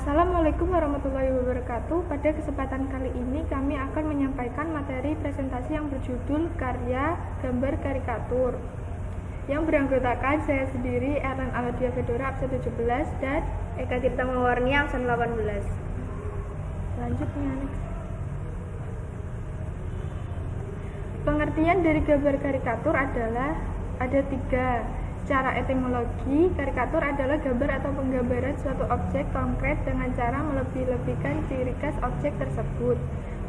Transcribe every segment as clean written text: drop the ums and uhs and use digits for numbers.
Assalamualaikum warahmatullahi wabarakatuh. Pada kesempatan kali ini kami akan menyampaikan materi presentasi yang berjudul Karya Gambar Karikatur yang beranggotakan saya sendiri, Erlan Aladia Fedora, absen 17, dan Eka Tirta Mawarni, absen 18. Lanjutnya, next. Pengertian dari gambar karikatur adalah ada 3. Secara etimologi, karikatur adalah gambar atau penggambaran suatu objek konkret dengan cara melebih-lebihkan ciri khas objek tersebut.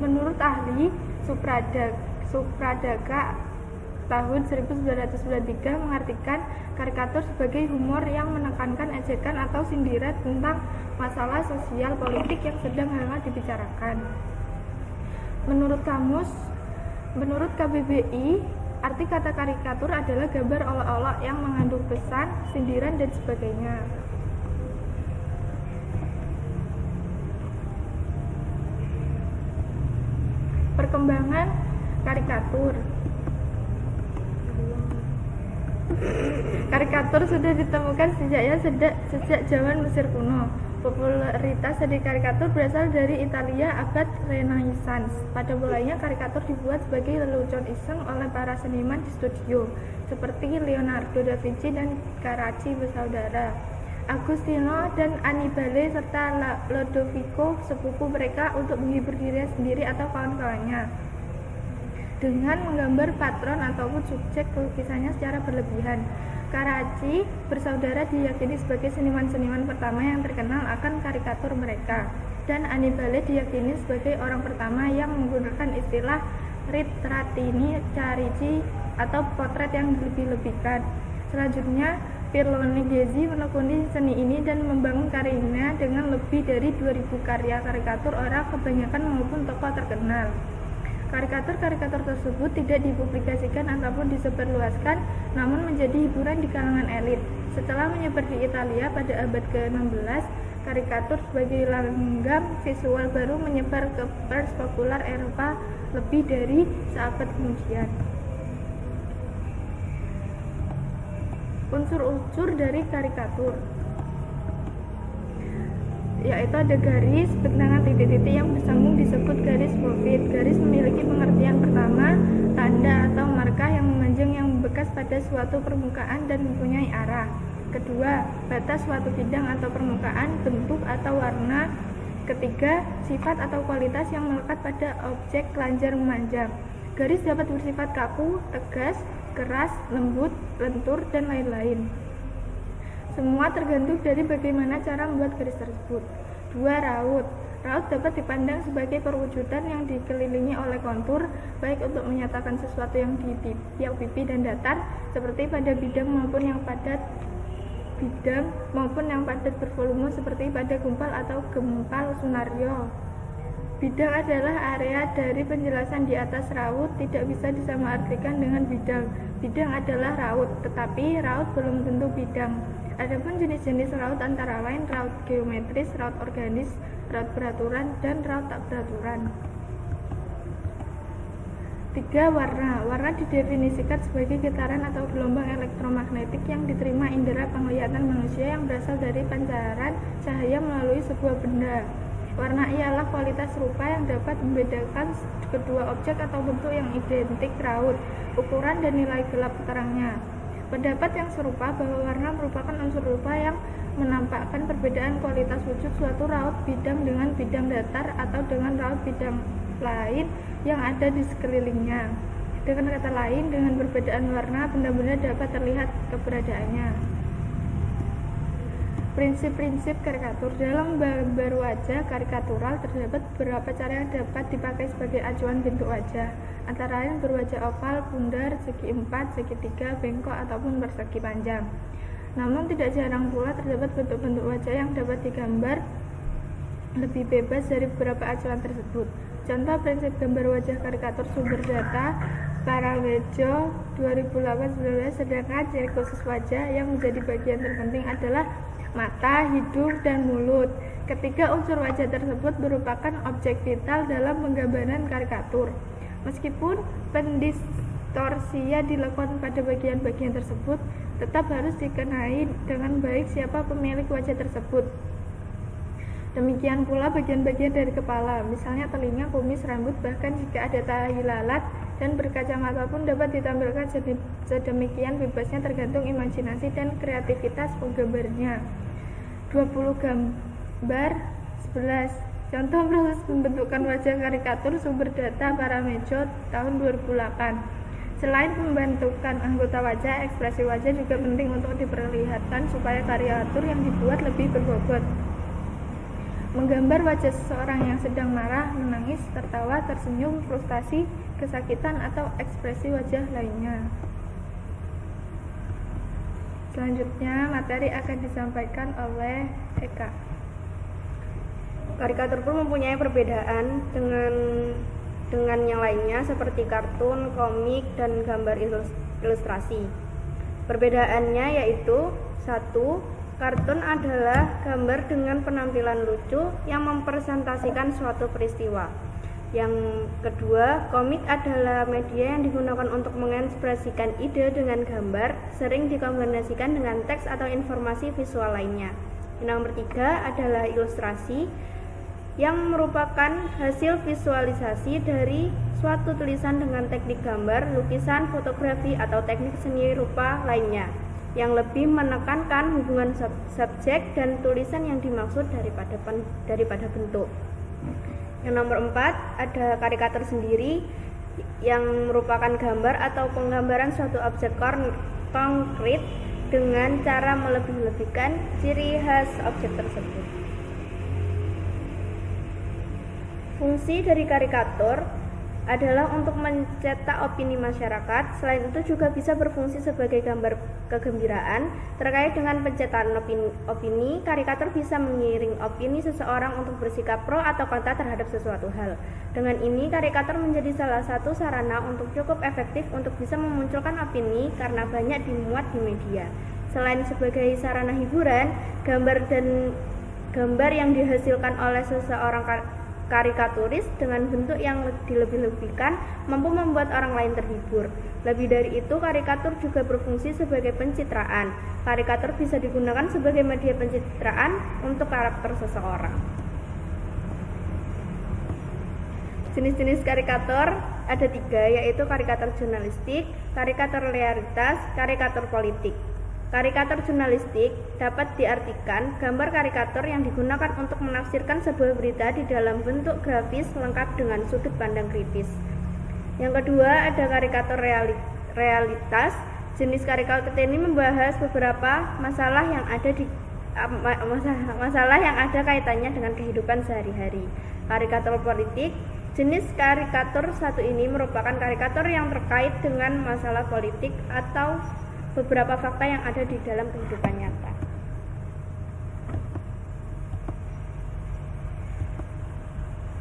Menurut ahli Supradaka tahun 1993 mengartikan karikatur sebagai humor yang menekankan ejekan atau sindiran tentang masalah sosial politik yang sedang hangat dibicarakan. Menurut KBBI, arti kata karikatur adalah gambar olok-olok yang mengandung pesan, sindiran, dan sebagainya. Perkembangan karikatur. Karikatur sudah ditemukan sejak zaman Mesir kuno. Popularitas dari karikatur berasal dari Italia abad Renaissance. Pada mulanya karikatur dibuat sebagai lelucon iseng oleh para seniman di studio, seperti Leonardo da Vinci dan Carracci bersaudara, Agostino dan Annibale serta Lodovico sepupu mereka untuk menghibur diri sendiri atau kawan-kawannya dengan menggambar patron ataupun subjek lukisannya secara berlebihan. Carracci bersaudara diyakini sebagai seniman-seniman pertama yang terkenal akan karikatur mereka, dan Annibale diyakini sebagai orang pertama yang menggunakan istilah ritratini Carracci atau potret yang dilebih-lebihkan. Selanjutnya, Piranesi menekuni seni ini dan membangun karyanya dengan lebih dari 2000 karya karikatur orang kebanyakan maupun tokoh terkenal. Karikatur-karikatur tersebut tidak dipublikasikan ataupun disebarluaskan, namun menjadi hiburan di kalangan elit. Setelah menyebar di Italia pada abad ke-16, karikatur sebagai langgam visual baru menyebar ke pers populer Eropa lebih dari seabad kemudian. Unsur-unsur dari karikatur yaitu ada garis, bentangan, titik-titik yang bersambung disebut garis profil. Garis memiliki pengertian pertama, tanda atau markah yang memanjang yang membekas pada suatu permukaan dan mempunyai arah. Kedua, batas suatu bidang atau permukaan, bentuk atau warna. Ketiga, sifat atau kualitas yang melekat pada objek telanjang memanjang. Garis dapat bersifat kaku, tegas, keras, lembut, lentur, dan lain-lain. Semua tergantung dari bagaimana cara membuat garis tersebut. 2. Raut. Raut dapat dipandang sebagai perwujudan yang dikelilingi oleh kontur, baik untuk menyatakan sesuatu yang di tiap pipi dan datar, seperti pada bidang maupun yang padat bervolume seperti pada gumpal atau gempal Sunario. Bidang adalah area dari penjelasan di atas. Raut tidak bisa disamaartikan dengan bidang. Bidang adalah raut, tetapi raut belum tentu bidang. Adapun jenis-jenis raut antara lain raut geometris, raut organis, raut beraturan, dan raut tak beraturan. 3. Warna. Warna didefinisikan sebagai getaran atau gelombang elektromagnetik yang diterima indera penglihatan manusia yang berasal dari pancaran cahaya melalui sebuah benda. Warna ialah kualitas rupa yang dapat membedakan kedua objek atau bentuk yang identik. Raut, ukuran dan nilai gelap terangnya. Pendapat yang serupa bahwa warna merupakan unsur rupa yang menampakkan perbedaan kualitas wujud suatu raut bidang dengan bidang datar atau dengan raut bidang lain yang ada di sekelilingnya. Dengan kata lain, dengan perbedaan warna, benda-benda dapat terlihat keberadaannya. Prinsip-prinsip karikatur. Dalam gambar wajah karikatural terdapat beberapa cara yang dapat dipakai sebagai acuan bentuk wajah, antara lain berwajah oval, bundar, segi 4, segi 3, bengkok, ataupun persegi panjang. Namun tidak jarang pula terdapat bentuk-bentuk wajah yang dapat digambar lebih bebas dari beberapa acuan tersebut. Contoh prinsip gambar wajah karikatur sumber data Parawejo 2008-19, sedangkan ciri khusus wajah yang menjadi bagian terpenting adalah mata, hidung, dan mulut. Ketiga unsur wajah tersebut merupakan objek vital dalam penggambaran karikatur. Meskipun pendistorsian dilakukan pada bagian-bagian tersebut, tetap harus dikenai dengan baik siapa pemilik wajah tersebut. Demikian pula bagian-bagian dari kepala, misalnya telinga, kumis, rambut, bahkan jika ada tahi lalat dan berkacamata pun dapat ditampilkan sedemikian bebasnya tergantung imajinasi dan kreativitas penggambarnya. 20 gambar 11. Contoh proses pembentukan wajah karikatur sumber data Paramejo tahun 2008. Selain pembentukan anggota wajah, ekspresi wajah juga penting untuk diperlihatkan supaya karikatur yang dibuat lebih berbobot. Menggambar wajah seseorang yang sedang marah, menangis, tertawa, tersenyum, frustasi, kesakitan, atau ekspresi wajah lainnya. Selanjutnya, materi akan disampaikan oleh Eka. Karikatur pun mempunyai perbedaan dengan yang lainnya seperti kartun, komik, dan gambar ilustrasi. Perbedaannya yaitu 1. Kartun adalah gambar dengan penampilan lucu yang mempresentasikan suatu peristiwa. Yang kedua, komik adalah media yang digunakan untuk mengekspresikan ide dengan gambar, sering dikombinasikan dengan teks atau informasi visual lainnya. Yang nomor 3 adalah ilustrasi, yang merupakan hasil visualisasi dari suatu tulisan dengan teknik gambar, lukisan, fotografi, atau teknik seni rupa lainnya, yang lebih menekankan hubungan subjek dan tulisan yang dimaksud daripada bentuk. Yang nomor 4 ada karikatur sendiri, yang merupakan gambar atau penggambaran suatu objek konkret dengan cara melebih-lebihkan ciri khas objek tersebut. Fungsi dari karikatur adalah untuk mencetak opini masyarakat. Selain itu juga bisa berfungsi sebagai gambar kegembiraan. Terkait dengan pencetakan opini, karikatur bisa mengiring opini seseorang untuk bersikap pro atau kontra terhadap sesuatu hal. Dengan ini, karikatur menjadi salah satu sarana untuk cukup efektif untuk bisa memunculkan opini karena banyak dimuat di media. Selain sebagai sarana hiburan, gambar yang dihasilkan oleh seseorang karikaturis dengan bentuk yang dilebih-lebihkan mampu membuat orang lain terhibur. Lebih dari itu, karikatur juga berfungsi sebagai pencitraan. Karikatur bisa digunakan sebagai media pencitraan untuk karakter seseorang. Jenis-jenis karikatur ada 3, yaitu karikatur jurnalistik, karikatur realitas, karikatur politik. Karikatur jurnalistik dapat diartikan gambar karikatur yang digunakan untuk menafsirkan sebuah berita di dalam bentuk grafis lengkap dengan sudut pandang kritis. Yang kedua ada karikatur realitas. Jenis karikatur ini membahas beberapa masalah yang ada kaitannya dengan kehidupan sehari-hari. Karikatur politik. Jenis karikatur satu ini merupakan karikatur yang terkait dengan masalah politik atau beberapa fakta yang ada di dalam kehidupan nyata.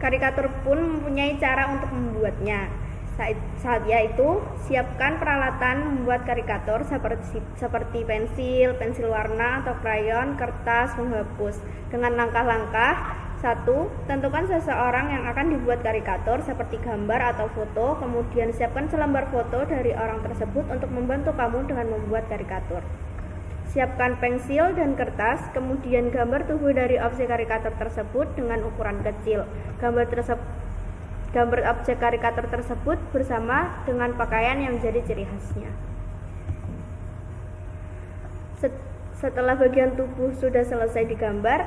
Karikatur pun mempunyai cara untuk membuatnya, yaitu siapkan peralatan membuat karikatur seperti pensil warna atau krayon, kertas, penghapus. Dengan langkah-langkah: 1. Tentukan seseorang yang akan dibuat karikatur seperti gambar atau foto, kemudian siapkan selembar foto dari orang tersebut untuk membantu kamu dengan membuat karikatur. Siapkan pensil dan kertas, kemudian gambar tubuh dari objek karikatur tersebut dengan ukuran kecil. Gambar objek karikatur tersebut bersama dengan pakaian yang menjadi ciri khasnya. Setelah bagian tubuh sudah selesai digambar,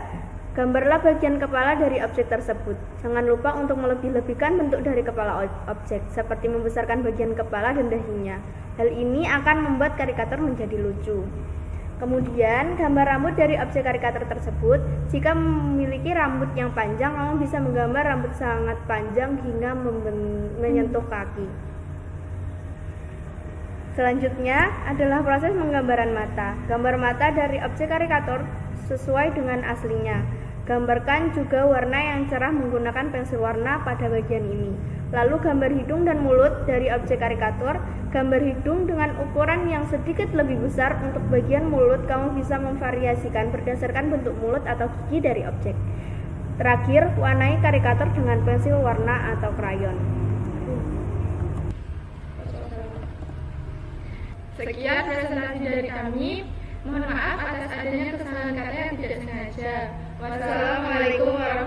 gambarlah bagian kepala dari objek tersebut. Jangan lupa untuk melebih-lebihkan bentuk dari kepala objek, seperti membesarkan bagian kepala dan dahinya. Hal ini akan membuat karikatur menjadi lucu. Kemudian, gambar rambut dari objek karikatur tersebut. Jika memiliki rambut yang panjang, kamu bisa menggambar rambut sangat panjang hingga menyentuh kaki. Selanjutnya adalah proses penggambaran mata. Gambar mata dari objek karikatur sesuai dengan aslinya. Gambarkan juga warna yang cerah menggunakan pensil warna pada bagian ini. Lalu gambar hidung dan mulut dari objek karikatur. Gambar hidung dengan ukuran yang sedikit lebih besar. Untuk bagian mulut, kamu bisa memvariasikan berdasarkan bentuk mulut atau gigi dari objek. Terakhir, warnai karikatur dengan pensil warna atau krayon. Sekian presentasi dari kami. Mohon maaf atas adanya kesalahan kata yang tidak sengaja. Wassalamualaikum warahmatullahi wabarakatuh.